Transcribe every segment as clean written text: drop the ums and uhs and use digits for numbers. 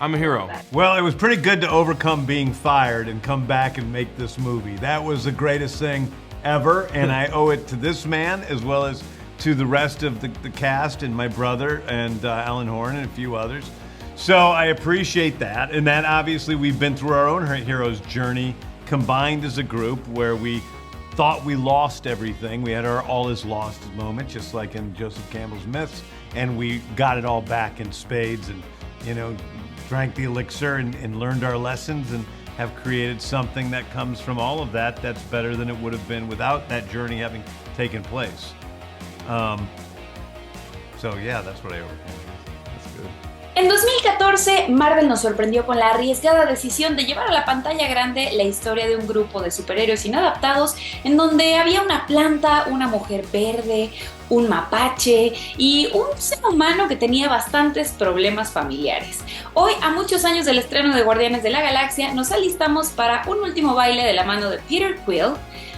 I'm a hero. Well, it was pretty good to overcome being fired and come back and make this movie. That was the greatest thing ever, and I owe it to this man as well as to the rest of the cast and my brother and Alan Horn and a few others. So I appreciate that, and that obviously we've been through our own hero's journey combined as a group where we thought we lost everything. We had our all is lost moment, just like in Joseph Campbell's Myths, and we got it all back in spades and, you know, drank the elixir and learned our lessons and have created something that comes from all of that that's better than it would have been without that journey having taken place. So yeah, that's what I overcame. That's good. En 2014, Marvel nos sorprendió con la arriesgada decisión de llevar a la pantalla grande la historia de un grupo de superhéroes inadaptados en donde había una planta, una mujer verde, un mapache y un ser humano que tenía bastantes problemas familiares. Hoy, a muchos años del estreno de Guardianes de la Galaxia, nos alistamos para un último baile de la mano de Peter Quill,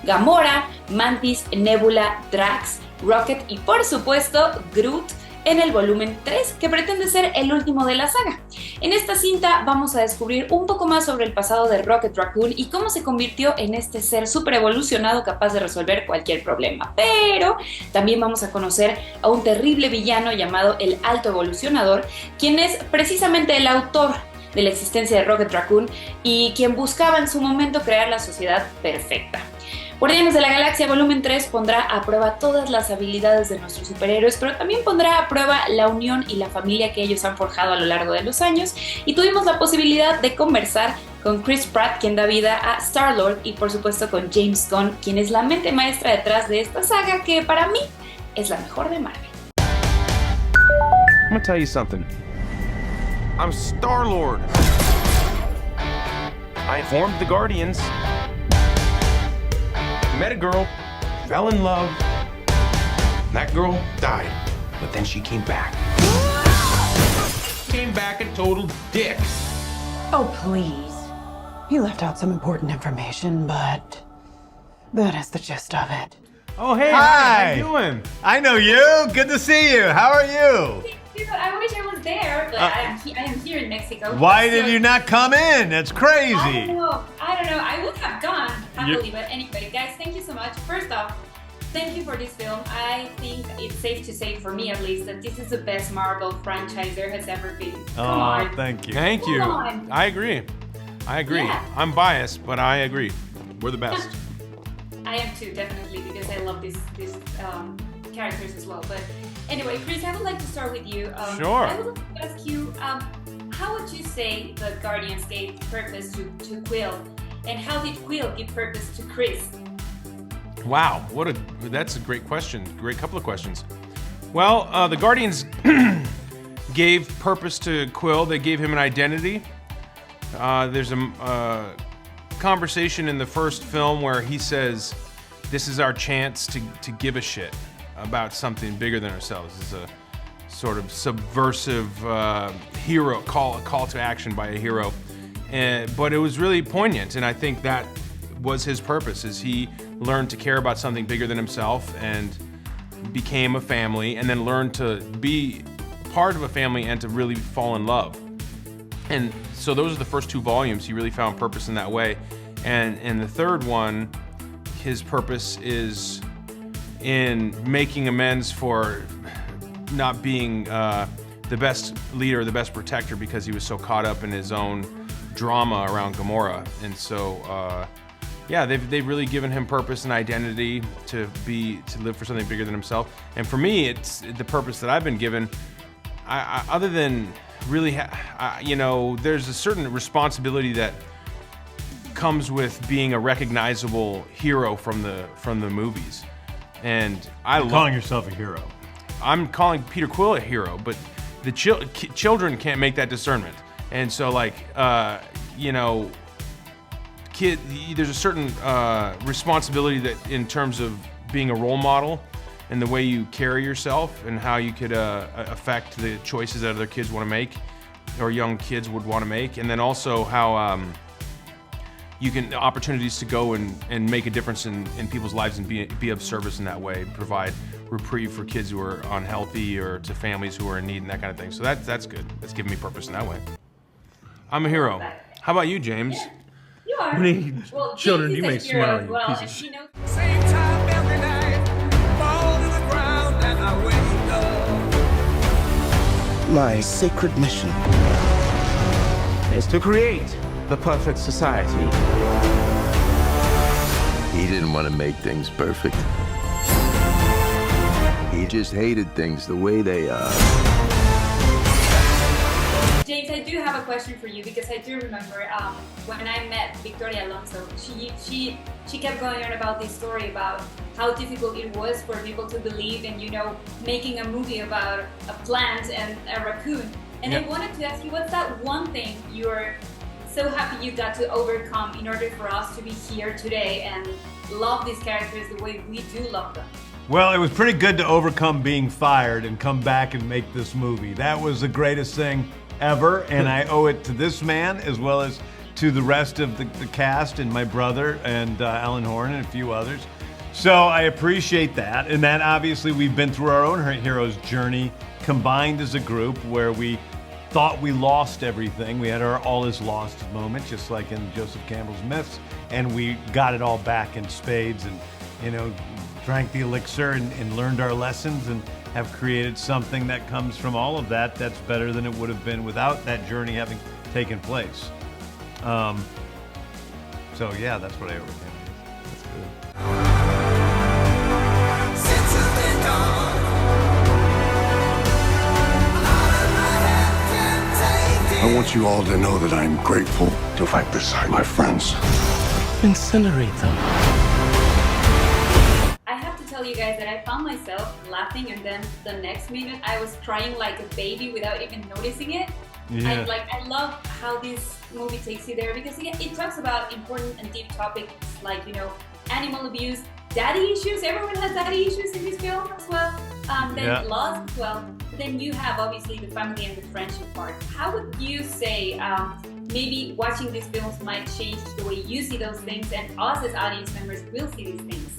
Gamora, Mantis, Nebula, Drax, Rocket y por supuesto Groot en el volumen 3, que pretende ser el último de la saga. En esta cinta vamos a descubrir un poco más sobre el pasado de Rocket Raccoon y cómo se convirtió en este ser super evolucionado capaz de resolver cualquier problema. Pero también vamos a conocer a un terrible villano llamado el Alto Evolucionador, quien es precisamente el autor de la existencia de Rocket Raccoon y quien buscaba en su momento crear la sociedad perfecta. Guardianes de la Galaxia Volumen 3 pondrá a prueba todas las habilidades de nuestros superhéroes, pero también pondrá a prueba la unión y la familia que ellos han forjado a lo largo de los años, y tuvimos la posibilidad de conversar con Chris Pratt, quien da vida a Star-Lord, y por supuesto con James Gunn, quien es la mente maestra detrás de esta saga que para mí es la mejor de Marvel. I'm gonna tell you something. I'm Star-Lord. I formed the Guardians. Met a girl, fell in love. That girl died, but then she came back. Came back a total dick. Oh, please. You left out some important information, but that is the gist of it. Oh, hey, Hi. how you doing? I know you. Good to see you. How are you? I wish I was there, but I am here in Mexico. Why did you not come in? That's crazy. I don't know. I would have gone, happily, but anyway, guys, thank you so much. First off, thank you for this film. I think it's safe to say, for me at least, that this is the best Marvel franchise there has ever been. Come on. Thank you. Thank you. Come on. I agree. Yeah. I'm biased, but I agree. We're the best. I am too, definitely, because I love these characters as well. But anyway, Chris, I would like to start with you. Sure. I would like to ask you, how would you say the Guardians gave purpose to Quill, and how did Quill give purpose to Chris? Wow, that's a great question. Great couple of questions. Well, the Guardians gave purpose to Quill. They gave him an identity. There's a conversation in the first film where he says, "This is our chance to give a shit about something bigger than ourselves." It's a sort of subversive hero call to action by a hero, but it was really poignant, and I think that was his purpose. Is he learned to care about something bigger than himself and became a family, and then learned to be part of a family and to really fall in love. And so those are the first two volumes. He really found purpose in that way. And in the third one, his purpose is in making amends for not being the best leader, the best protector, because he was so caught up in his own drama around Gamora. And so, yeah, they've really given him purpose and identity to live for something bigger than himself. And for me, it's the purpose that I've been given. Other than really, there's a certain responsibility that comes with being a recognizable hero from the movies. And You're calling yourself a hero. I'm calling Peter Quill a hero, but the children can't make that discernment. And so, there's a certain responsibility that in terms of being a role model and the way you carry yourself and how you could affect the choices that other kids want to make or young kids would want to make. And then also how you can opportunities to go and make a difference in people's lives and be of service in that way, provide reprieve for kids who are unhealthy or to families who are in need and that kind of thing. So that's good. That's giving me purpose in that way. I'm a hero. How about you, James? You are. Well, Children, James you is may a hero smile, as you well, piece and of she knows. Same time every night, fall to the ground and I wake up. My sacred mission is to create the perfect society. He didn't want to make things perfect. He just hated things the way they are. James, I do have a question for you because I do remember when I met Victoria Alonso, she kept going on about this story about how difficult it was for people to believe in, making a movie about a plant and a raccoon. And I wanted to ask you, what's that one thing you're so happy you got to overcome in order for us to be here today and love these characters the way we do love them? Well, it was pretty good to overcome being fired and come back and make this movie. That was the greatest thing ever, and I owe it to this man as well as to the rest of the cast and my brother and Alan Horn and a few others. So I appreciate that, and that obviously we've been through our own hero's journey combined as a group where we thought we lost everything. We had our all is lost moment, just like in Joseph Campbell's Myths, and we got it all back in spades and, drank the elixir and learned our lessons and have created something that comes from all of that that's better than it would have been without that journey having taken place. So yeah, that's what I overcame. That's good. Since you've been gone, out of my head can't take it. I want you all to know that I'm grateful to fight beside my friends. Incinerate them. I have to tell you guys that I found myself laughing and then the next minute I was crying like a baby without even noticing it. Yeah. I love how this movie takes you there because it talks about important and deep topics like, animal abuse, daddy issues. Everyone has daddy issues in this film as well. Then loss as well. But then you have obviously the family and the friendship part. How would you say maybe watching these films might change the way you see those things and us as audience members will see these things?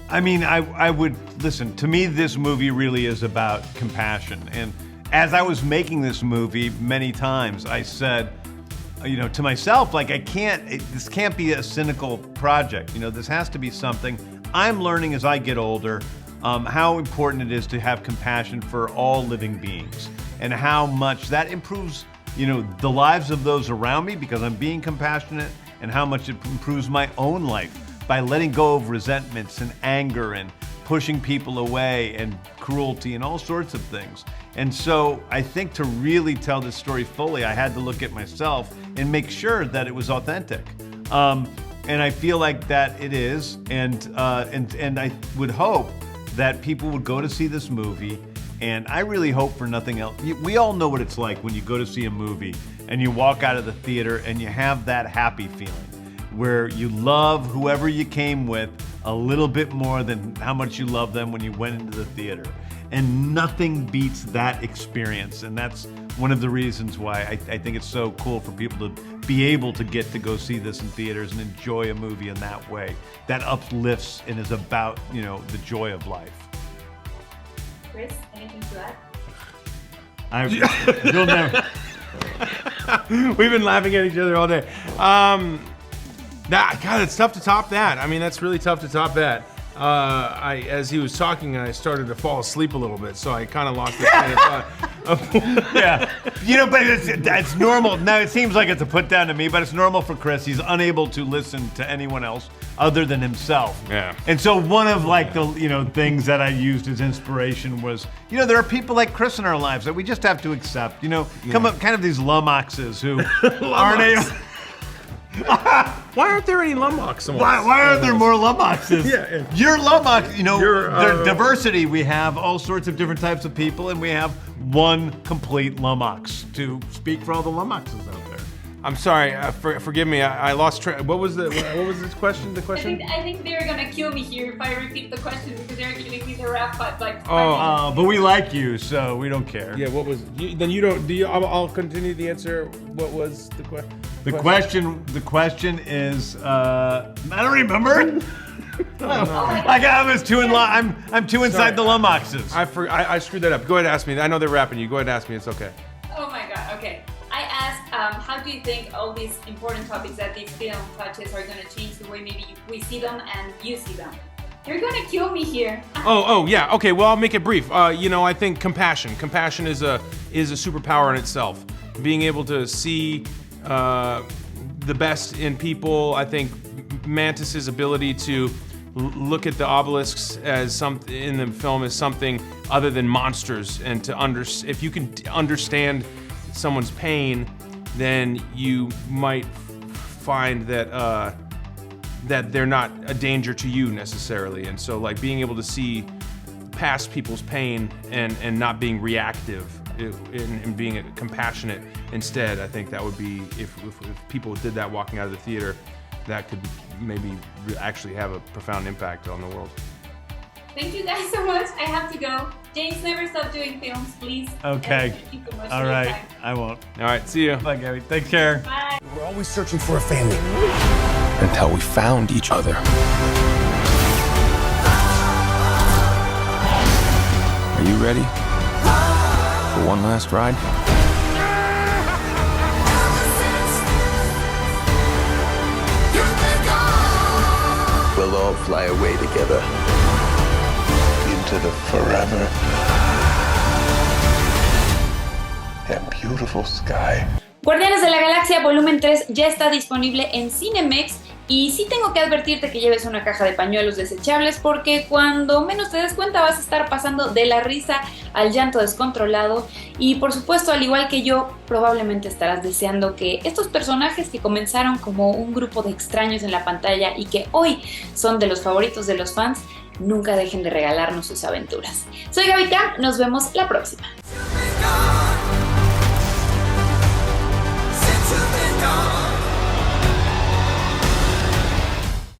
I mean, I would, listen, to me this movie really is about compassion. And as I was making this movie many times, I said, to myself, like, this can't be a cynical project. This has to be something. I'm learning as I get older how important it is to have compassion for all living beings and how much that improves, the lives of those around me because I'm being compassionate, and how much it improves my own life by letting go of resentments and anger and pushing people away and cruelty and all sorts of things. And so I think to really tell this story fully, I had to look at myself and make sure that it was authentic. And I feel like that it is, and I would hope that people would go to see this movie, and I really hope for nothing else. We all know what it's like when you go to see a movie and you walk out of the theater and you have that happy feeling where you love whoever you came with a little bit more than how much you love them when you went into the theater. And nothing beats that experience. And that's one of the reasons why I think it's so cool for people to be able to get to go see this in theaters and enjoy a movie in that way. That uplifts and is about, the joy of life. Chris, anything to add? You'll never. We've been laughing at each other all day. God, it's tough to top that. I mean, that's really tough to top that. As he was talking, I started to fall asleep a little bit, so I kind of lost the train of thought. Yeah, but it's normal. Now it seems like it's a put down to me, but it's normal for Chris. He's unable to listen to anyone else other than himself. Yeah. And so one of the things that I used as inspiration was there are people like Chris in our lives that we just have to accept. Come up kind of these lummoxes who aren't able. Why aren't there any lummox? Why aren't there more lummoxes? Yeah. You're lummox. There's diversity. We have all sorts of different types of people, and we have one complete lummox to speak for all the lummoxes out there. I'm sorry. Forgive me. I lost track. What was this question? The question? I think they're gonna kill me here if I repeat the question because they're giving me the rap like. But we like you, so we don't care. Yeah. What was? Then you don't. Do you? I'll continue the answer. What was the question? The question is, I don't remember. I'm too inside the lummoxes. I screwed that up. Go ahead and ask me. I know they're rapping you. Go ahead and ask me. It's okay. Oh my god. Okay. I asked how do you think all these important topics that this film touches are going to change the way maybe we see them and you see them? You're going to kill me here. Yeah. Okay. Well, I'll make it brief. I think compassion. Compassion is a superpower in itself. Being able to see the best in people. I think Mantis's ability to look at the obelisks as something in the film as something other than monsters, and to if you can understand someone's pain, then you might find that that they're not a danger to you necessarily. And so, like, being able to see past people's pain and not being reactive and being compassionate instead, I think that would be, if people did that walking out of the theater, that could maybe actually have a profound impact on the world. Thank you guys so much. I have to go. James, never stop doing films, please. Okay. Thank you so much All for your right. time. I won't. All right, see you. Bye, Gabby. Take care. Bye. We're always searching for a family until we found each other. Are you ready for one last ride? We'll all fly away together. Into the forever and beautiful sky. Guardianes de la Galaxia Volumen 3 ya está disponible en Cinemex. Y sí tengo que advertirte que lleves una caja de pañuelos desechables, porque cuando menos te des cuenta vas a estar pasando de la risa al llanto descontrolado. Y por supuesto, al igual que yo, probablemente estarás deseando que estos personajes que comenzaron como un grupo de extraños en la pantalla y que hoy son de los favoritos de los fans, nunca dejen de regalarnos sus aventuras. Soy Gaby Cam, nos vemos la próxima.